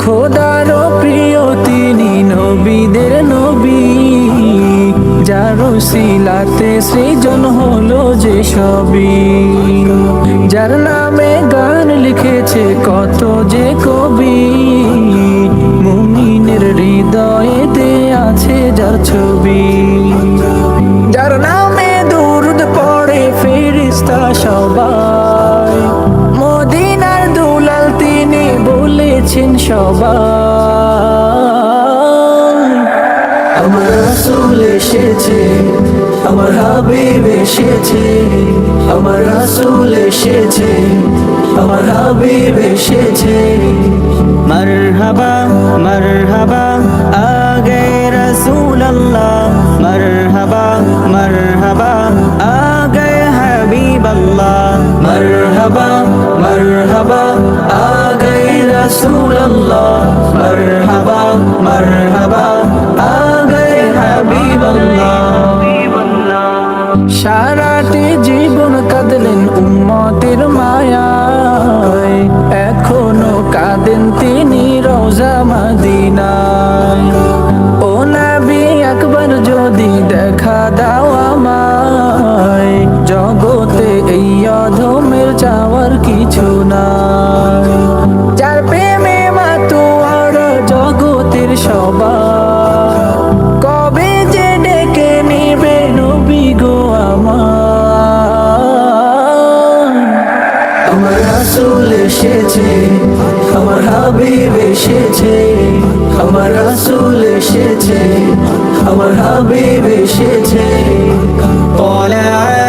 খোদার প্রিয় তিনি, নবীদের নবী, যার উসিলাতে সৃজন হলো যে সবই। যার নামে গান লিখেছে কত যে কবি, মুমিনের হৃদয়েতে আছে যার ছবি। যার নামে দুরূদ পড়ে ফেরেশতা সবাই, মদিনার দুলাল তিনি বলেছেন সবাই। আমার রাসূল এসেছে, আমার হাবিব এসেছে, আমার রাসূল এসেছে, আমার হাবিব এসেছে। मरहबा मरहबा आ गए रसूल अल्लाह, मरहबा मरहबा आ गए हबीब अल्लाह, मरहबा मरहबा आ गए रसूल अल्लाह, मरहबा मरहबा आ गए हबीब अल्लाह। সারাটি জীবন কাঁদলেন উম্মতের মায়ায়, এখনো কাঁদেন তিনি রওজা মদিনায়। ও নবী একবার যদি দেখা দাও আমায়, জগতে এই অধমের চাওয়ার কিছু নাই। যার প্রেমে মাতোয়ার জগতের সবাই, কবে যে ডেকে নিবে নবী গো আমার। আমার রাসূল এসেছে, আমার হাবিব এসেছে, আমার রাসূল এসেছে, আমার হাবিব এসেছে। طلع